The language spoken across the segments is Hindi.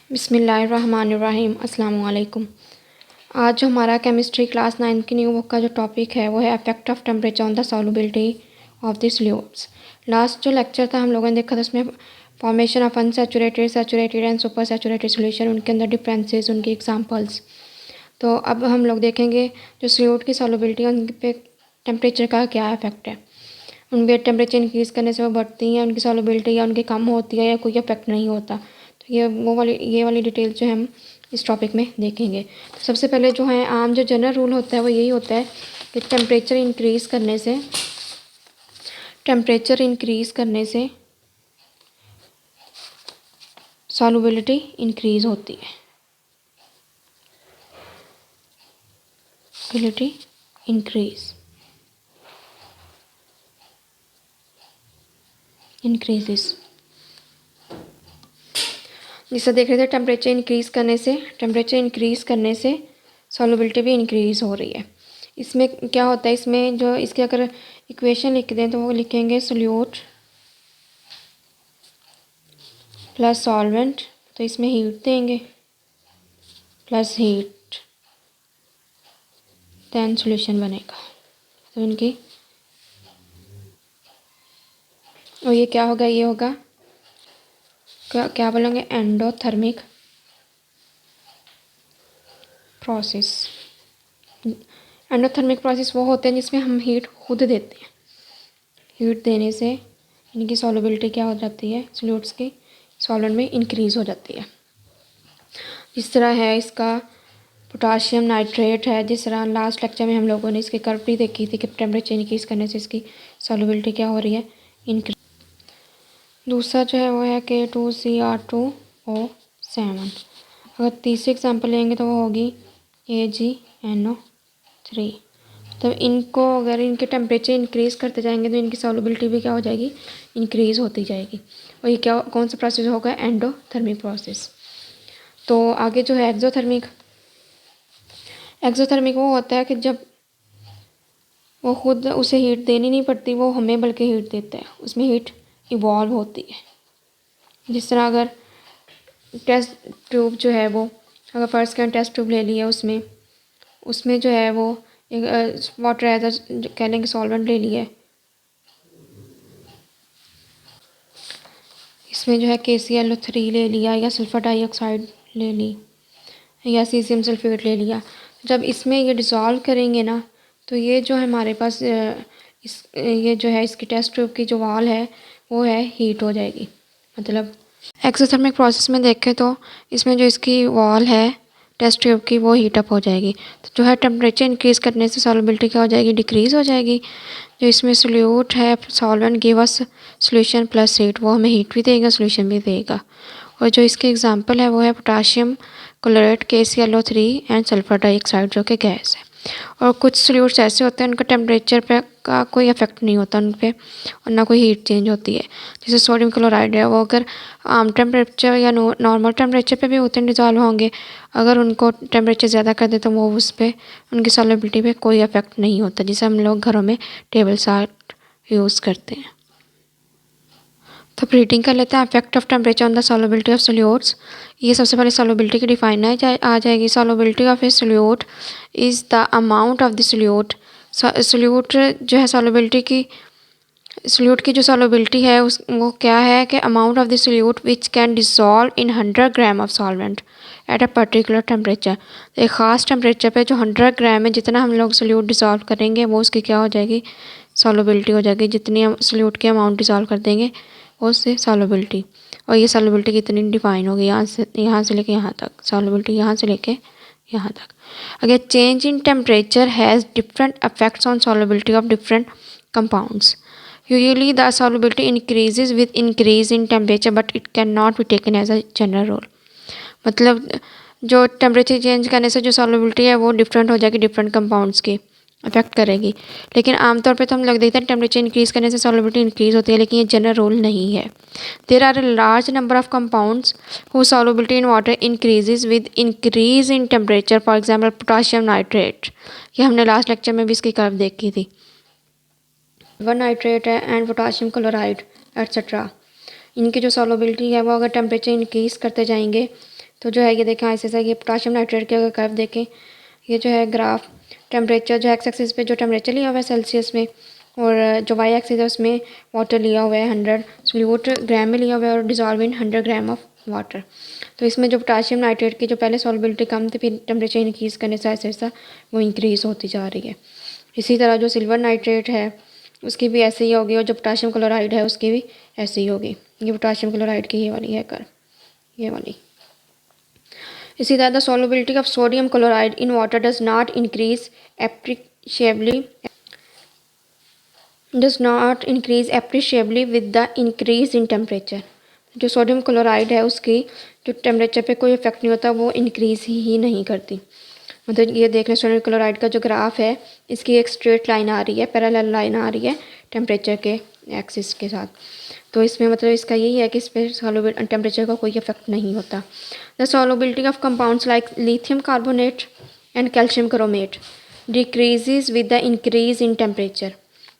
बिस्मिल्लाहिर्रहमानिर्रहीम अस्सलाम वालेकुम। आज जो हमारा केमिस्ट्री क्लास 9 की न्यू बुक का जो टॉपिक है वो है effect of temperature on the solubility of the solutes. Last जो लेक्चर था हम लोगों ने देखा था उसमें formation of unsaturated, saturated and super saturated solution, उनके अंदर डिफरेंसेस, उनकी एग्जांपल्स। तो अब हम लोग देखेंगे जो सॉल्यूट की सॉल्युबिलिटी है उन पे टेम्परेचर का क्या इफेक्ट है। उनके टेम्परेचर इंक्रीज़ करने से वो बढ़ती हैं, उनकी सॉल्युबिलिटी, या उनकी कम होती है, या कोई इफेक्ट नहीं होता। तो ये वाली डिटेल जो है हम इस टॉपिक में देखेंगे। तो सबसे पहले जो है आम जो जनरल रूल होता है वो यही होता है कि टेम्परेचर इंक्रीज़ करने से सॉल्युबिलिटी इंक्रीज़ होती है। Solubility increases. जिसे देख रहे थे टेम्परेचर इंक्रीज़ करने से सॉल्युबिलिटी भी इंक्रीज़ हो रही है। इसमें क्या होता है, इसमें जो इसके अगर इक्वेशन लिख दें तो वो लिखेंगे सोल्यूट प्लस सॉल्वेंट, तो इसमें हीट देंगे प्लस हीट, देन सॉल्यूशन बनेगा। तो इनकी और ये क्या होगा, ये होगा क्या बोलेंगे, एंडोथर्मिक प्रोसेस। एंडोथर्मिक प्रोसेस वो होते हैं जिसमें हम हीट खुद देते हैं। हीट देने से इनकी सॉल्युबिलिटी क्या हो जाती है, सॉल्यूट्स की सॉल्वेंट में इंक्रीज़ हो जाती है। इस तरह है इसका पोटाशियम नाइट्रेट है, जिस तरह लास्ट लेक्चर में हम लोगों ने इसकी कर्व भी देखी थी कि टेम्परेचर इंक्रीज़ करने से इसकी सॉल्युबिलिटी क्या हो रही है, इंक्रीज। दूसरा जो है वो है K2Cr2O7। अगर तीसरी एग्जांपल लेंगे तो वो होगी AgNO3। तो इनको अगर इनके टेम्परेचर इंक्रीज़ करते जाएंगे तो इनकी सॉल्युबिलिटी भी क्या हो जाएगी, इंक्रीज़ होती जाएगी। और ये क्या कौन सा प्रोसेस होगा, एंडोथर्मिक प्रोसेस। तो आगे जो है एक्सोथर्मिक वो होता है कि जब वो खुद उसे हीट देनी नहीं पड़ती, वो हमें बल्कि हीट देता है, उसमें हीट इवॉल्व होती है। जिस तरह अगर टेस्ट ट्यूब जो है वो, अगर फर्स्ट का टेस्ट ट्यूब ले लिया, उसमें जो है वो एक वाटर एज कह लेंगे सॉल्वेंट ले लिया, इसमें जो है KClO3 ले लिया, या सल्फर डाइऑक्साइड ले ली, या सीशियम सल्फेट ले लिया। जब इसमें ये डिज़ोल्व करेंगे ना, तो ये जो है हमारे पास ये जो है इसकी टेस्ट ट्यूब की जो वॉल है वो है हीट हो जाएगी। मतलब एक्सोथर्मिक प्रोसेस में देखें तो इसमें जो इसकी वॉल है टेस्ट ट्यूब की वो हीट अप हो जाएगी। तो जो है टेम्परेचर इंक्रीज़ करने से सॉल्युबिलिटी क्या हो जाएगी, डिक्रीज़ हो जाएगी। जो इसमें सोल्यूट है, solvent give us solution plus heat, वो हमें हीट भी देगा, सॉल्यूशन भी देगा। और जो इसके एग्जांपल है वो है potassium chloride, KClO3 and sulphur dioxide जो कि गैस है। और कुछ सॉल्यूट्स ऐसे होते हैं उनका टेम्परेचर पे का कोई इफेक्ट नहीं होता उन पे, और ना कोई हीट चेंज होती है। जैसे सोडियम क्लोराइड है, वो अगर आम टेम्परेचर या नॉर्मल टेम्परेचर पे भी होते हैं, डिज़ोल्व होंगे। अगर उनको टेम्परेचर ज़्यादा कर दे तो वो उस पर उनकी सॉल्युबिलिटी पे कोई इफेक्ट नहीं होता, जिसे हम लोग घरों में टेबल साल्ट यूज़ करते हैं। तो रीडिंग कर लेते हैं effect of temperature on the solubility of solutes. ये सबसे पहले सॉल्युबिलिटी की डिफाइन आ जाएगी। Solubility of A solute is the amount of the solute. Solute जो है सोल्यूट की जो सॉल्युबिलिटी है वो क्या है कि amount of the solute which can dissolve in 100 gram of solvent at a particular temperature. एक ख़ास टेम्परेचर पे जो 100 ग्राम है, जितना हम लोग सोल्यूट डिसॉल्व करेंगे वो उसकी क्या हो जाएगी, सॉल्युबिलिटी हो जाएगी। जितनी हम सोल्यूट की अमाउंट डिसॉल्व कर देंगे उससे सॉल्युबिलिटी। और ये सॉल्युबिलिटी कितनी डिफाइन होगी, यहाँ से लेके यहाँ तक, सॉल्युबिलिटी यहाँ से लेके यहाँ तक। अगर change in temperature has different effects on solubility of different compounds. Usually the solubility increases with increase in temperature but it can not be taken as a general rule. मतलब जो टेम्परेचर चेंज करने से जो सॉल्युबिलिटी है वो डिफरेंट हो जाएगी, डिफरेंट कंपाउंड्स की अफेक्ट करेगी। लेकिन आमतौर पे तो हम लोग देखते हैं टेम्परेचर इंक्रीज़ करने से सॉल्युबिलिटी इंक्रीज़ होती है, लेकिन ये जनरल रूल नहीं है। There are a large number of compounds who solubility in water increases with increase in temperature. For example potassium nitrate, ये हमने लास्ट लेक्चर में भी इसकी कर्व देखी थी। वन नाइट्रेट है एंड पोटाशियम क्लोराइड एट्सेट्रा। इनकी जो सॉल्युबिलिटी है वो अगर टेम्परेचर इंक्रीज़ करते जाएंगे तो जो है ये देखें ऐसे ये पोटाशियम नाइट्रेट के अगर कर्व देखें, ये जो है ग्राफ टेम्परेचर जो एक्स एक्सिस पे जो टेम्परेचर लिया हुआ है सेल्सियस में, और जो वाई एक्सिस है उसमें वाटर लिया हुआ है 100 सोल्यूट ग्राम में लिया हुआ है और dissolve in 100 gram of water. तो इसमें जो पोटाशियम नाइट्रेट की जो पहले सॉल्युबिलिटी कम थी, फिर टेम्परेचर इंक्रीज़ करने से ऐसा ऐसा वो इंक्रीज़ होती जा रही है। इसी तरह जो सिल्वर नाइट्रेट है उसकी भी ऐसे ही होगी, और जो पोटाशियम क्लोराइड है उसकी भी ऐसे ही होगी। ये पोटाशियम क्लोराइड की ये वाली है कर, ये वाली। इसी तरह the solubility of sodium chloride in water does not increase appreciably with the increase in temperature. जो सोडियम क्लोराइड है उसकी जो टेम्परेचर पे कोई इफेक्ट नहीं होता, वो इंक्रीज़ ही नहीं करती। मतलब ये देख लें सोडियम क्लोराइड का जो ग्राफ है इसकी एक स्ट्रेट लाइन आ रही है, पैरेलल लाइन आ रही है टेम्परेचर के एक्सिस के साथ। तो इसमें मतलब इसका यही है कि इस पर टेम्परेचर का कोई इफेक्ट नहीं होता। The solubility of compounds like lithium carbonate and calcium chromate decreases with the increase in temperature.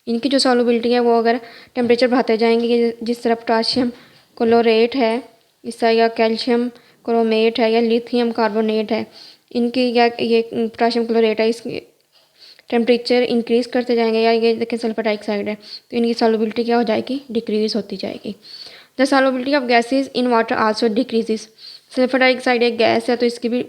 इनकी जो सॉल्युबिलिटी है वो अगर टेम्परेचर बढ़ाते जाएंगे, जिस तरह पोटाशियम क्लोरेट है, इस तरह या कैल्शियम क्रोमेट है या लिथियम कार्बोनेट है, इनकी या ये पोटाशियम क्लोरेट है, इसकी टेम्परेचर इंक्रीज़ करते जाएंगे, या ये देखें सल्फर डाइऑक्साइड है तो इनकी सॉल्युबिलिटी क्या हो जाएगी, डिक्रीज़ होती जाएगी। The solubility of gases in water also decreases. Sulphur dioxide एक गैस है तो इसकी भी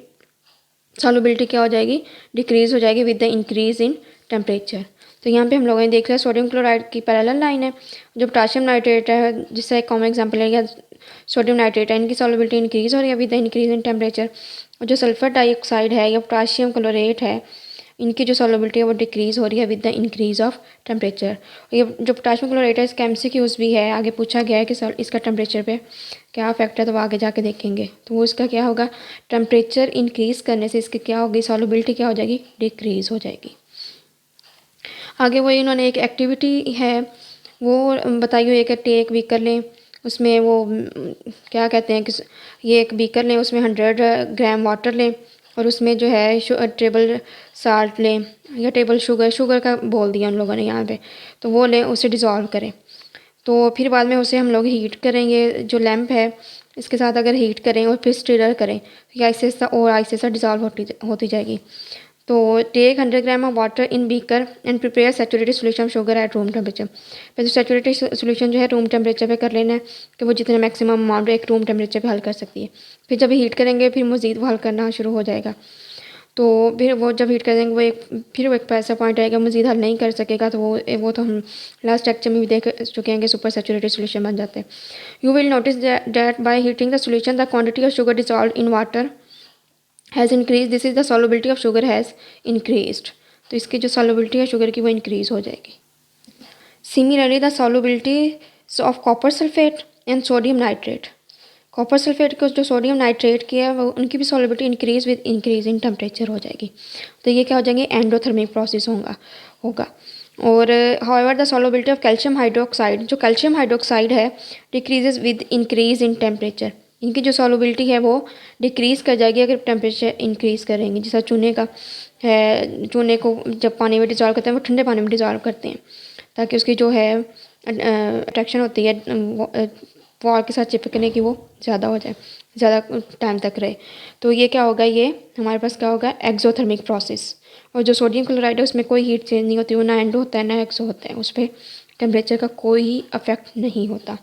सॉल्युबिलिटी क्या हो जाएगी, डिक्रीज़ हो जाएगी with the increase in temperature. तो यहाँ पे हम लोगों ने देख लिया सोडियम क्लोराइड की पैरेलल लाइन है, जो पोटाशियम नाइट्रेट है जिससे एक कॉमन एग्जांपल है या सोडियम नाइट्रेट है, इनकी सॉल्युबिलिटी इंक्रीज़ हो रही है with the increase in temperature. और जो सल्फर डाइऑक्साइड है या पोटाशियम क्लोरेट है, इनकी जो सॉल्युबिलिटी है वो डिक्रीज़ हो रही है with the increase of temperature. ये जो पोटाशियम क्लोरेट है इसका MCQs भी है, आगे पूछा गया है कि इसका टेम्परेचर पे क्या इफेक्ट है, तो वो आगे जाके देखेंगे। तो वो इसका क्या होगा, टेम्परेचर इंक्रीज़ करने से इसकी क्या होगी, सॉल्युबिलिटी क्या हो जाएगी, डिक्रीज़ हो जाएगी। आगे वो इन्होंने एक एक्टिविटी है वो बताई हुई है कि टेक बीकर लें, उसमें वो क्या कहते हैं कि ये एक बीकर लें, उसमें 100 ग्राम वाटर लें और उसमें जो है टेबल साल्ट लें या टेबल शुगर का बोल दिया उन लोगों ने यहाँ पे, तो वो लें, उसे डिज़ोल्व करें। तो फिर बाद में उसे हम लोग हीट करेंगे, जो लैंप है इसके साथ अगर हीट करें और फिर स्टिर करें तो आहिस्ता और आहिस्ता डिज़ोल्व होती जाएगी। तो take 100 gram of water in beaker and prepare saturated solution of sugar at room temperature. पहले सैचुरेटेड सोल्यूशन जो है रूम टेम्परेचर पे कर लेना है कि वो जितने मैक्सिमम अमाउंट एक रूम टेम्परेचर पे हल कर सकती है। फिर जब हीट करेंगे फिर मज़ीद वो हल करना शुरू हो जाएगा। तो फिर वो जब हीट करेंगे वो एक ऐसा पॉइंट आएगा मज़ीद हल नहीं कर सकेगा, तो वो तो हम लास्ट लेक्चर में भी देख चुके हैं कि सुपर सैचुरेटेड सोल्यूशन बन जाते हैं। You will notice that by heating the solution the quantity of sugar dissolve in water has increase, this is the solubility of sugar has increased. तो इसकी जो सॉल्युबिलिटी है शुगर की वो इंक्रीज़ हो जाएगी। Similarly the solubility of copper sulphate and sodium nitrate, copper sulphate को जो सोडियम नाइट्रेट की है वो उनकी भी solubility increase with increase in temperature हो जाएगी। तो ये क्या हो जाएंगे, एंडोथर्मिक प्रोसेस होगा। और however the solubility of calcium hydroxide, जो कैल्शियम हाइड्रोक्साइड है decreases with increase in temperature. इनकी जो सॉल्युबिलिटी है वो डिक्रीज़ कर जाएगी अगर टेम्परेचर इंक्रीज़ करेंगे। जैसा चूने का है, चूने को जब पानी में डिज़ोल्व करते हैं वो ठंडे पानी में डिज़ोल्व करते हैं ताकि उसकी जो है अट्रैक्शन होती है वॉल के साथ चिपकने की वो ज़्यादा हो जाए, ज़्यादा टाइम तक रहे। तो ये क्या होगा, ये हमारे पास क्या होगा, एक्सोथर्मिक प्रोसेस। और जो सोडियम क्लोराइड है उसमें कोई हीट चेंज नहीं होती, वो ना एंडो होता है ना एक्सो होता है, उस पर टेम्परेचर का कोई ही अफेक्ट नहीं होता।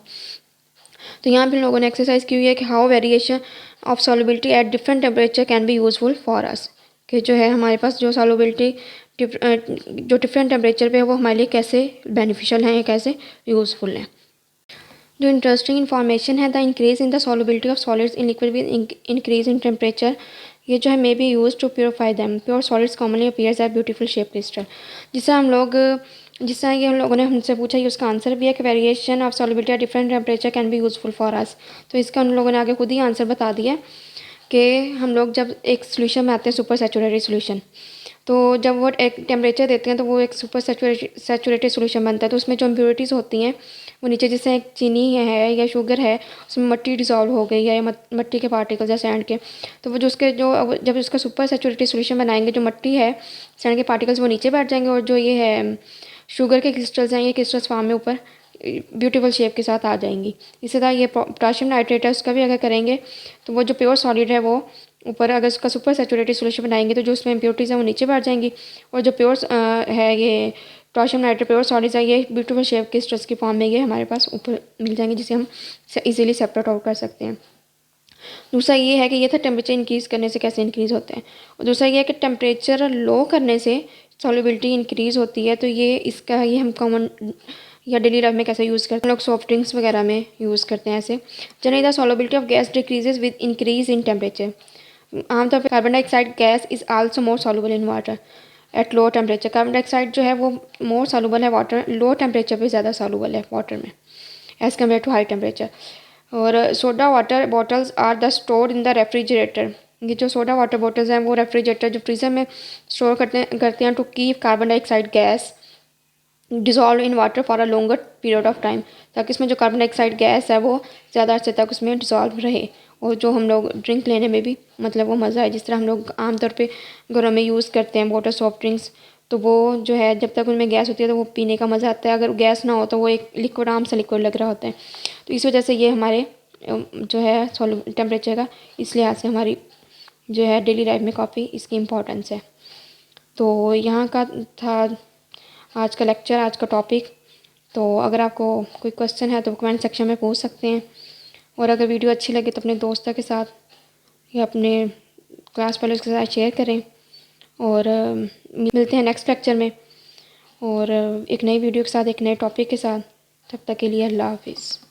तो यहाँ पे लोगों ने एक्सरसाइज की हुई है कि how variation of solubility at different temperature can be useful for us, कि जो है हमारे पास जो सॉल्युबिलिटी जो डिफरेंट टेम्परेचर पे है वो हमारे लिए कैसे बेनिफिशियल हैं या कैसे यूज़फुल हैं। जो इंटरेस्टिंग इन्फॉर्मेशन है, the increase in the solubility of solids in liquid with increase in temperature, ये जो है may be use to purify them. Pure solids commonly appears as beautiful shape crystal. जिस तरह ये हम लोगों ने हमसे पूछा, ये उसका आंसर भी है कि variation of solubility at different temperature can be useful for us. तो इसका उन लोगों ने आगे खुद ही आंसर बता दिया कि हम लोग जब एक सोल्यूशन में आते हैं सुपर सैचुरेटेड सोल्यूशन, तो जब वो एक टेम्परेचर देते हैं तो वो एक सुपर सैचुरेटेड सोल्यूशन बनता है। तो उसमें जो इम्प्योरिटीज़ होती हैं वो नीचे, जैसे एक चीनी है या शुगर है उसमें मट्टी डिज़ोल्व हो गई है या मट्टी के पार्टिकल्स या सैंड के, तो वो जो उसके जो जब उसका सुपर सैचुरेटेड सोल्यूशन बनाएंगे, जो मट्टी है सैंड के पार्टिकल्स वो नीचे बैठ जाएंगे और जो ये है शुगर के क्रिस्टल्स हैं ये क्रिस्टल्स फॉर्म में ऊपर ब्यूटीफुल शेप के साथ आ जाएंगी। इसी तरह ये पोटाशियम नाइट्रेट है, उसका भी अगर करेंगे तो वो जो प्योर सॉलिड है वो ऊपर, अगर उसका सुपर सैचुरेटेड सोल्यूशन बनाएंगे तो जो उसमें इम्प्योरिटीज़ हैं वो नीचे बैठ जाएंगी, और जो प्योर है ये पोटाशियम नाइट्रेट प्योर सॉलिड्स है ये ब्यूटीफुल शेप के स्ट्रेस की फॉर्म में ये हमारे पास ऊपर मिल जाएंगे, जिसे हम इजीली सेपरेट आउट कर सकते हैं। दूसरा ये है कि ये था टेम्परेचर इंक्रीज़ करने से कैसे इंक्रीज़ होते हैं, और दूसरा ये है कि टेम्परेचर लो करने से सॉल्युबिलिटी इंक्रीज़ होती है। तो ये हम कॉमन या डेली लाइफ में कैसे यूज़ करते हैं, हम लोग सॉफ्ट ड्रिंक्स वगैरह में यूज़ करते हैं ऐसे। Generally the solubility of gas decreases with increase in temperature. आमतौर पर carbon dioxide gas is also more soluble in water at low temperature. Carbon dioxide जो है वो मोर सॉल्युबल है वाटर, लो टेम्परेचर पे ज़्यादा सॉल्युबल है वाटर में as compared to high temperature. और soda water bottles are the store in the refrigerator. ये जो सोडा वाटर बॉटल्स हैं वो रेफ्रिजरेटर जो फ्रीज़र में स्टोर करते हैं to keep carbon dioxide gas dissolve in water for a longer period of time, ताकि इसमें जो कार्बन डाइऑक्साइड गैस है वो ज़्यादा अर्से तक उसमें डिज़ोल्व रहे, और जो हम लोग ड्रिंक लेने में भी मतलब वो मज़ा है। जिस तरह हम लोग आमतौर पे घरों में यूज़ करते हैं वाटर सॉफ्ट ड्रिंक्स, तो वो जो है जब तक उनमें गैस होती है तो वो पीने का मज़ा आता है, अगर गैस ना हो तो वो एक लिक्विड आम सा लिक्विड लग रहा होता है। तो इस वजह से ये हमारे जो है सॉल्युबल टेम्परेचर का इस लिहाज से हमारी जो है डेली लाइफ में काफ़ी इसकी इम्पोर्टेंस है। तो यहाँ का था आज का लेक्चर, आज का टॉपिक। तो अगर आपको कोई क्वेश्चन है तो कमेंट सेक्शन में पूछ सकते हैं, और अगर वीडियो अच्छी लगे तो अपने दोस्तों के साथ या अपने क्लास फेलोज़ के साथ शेयर करें। और मिलते हैं नेक्स्ट लेक्चर में, और एक नई वीडियो के साथ, एक नए टॉपिक के साथ। तब तक के लिए अल्लाह हाफिज़।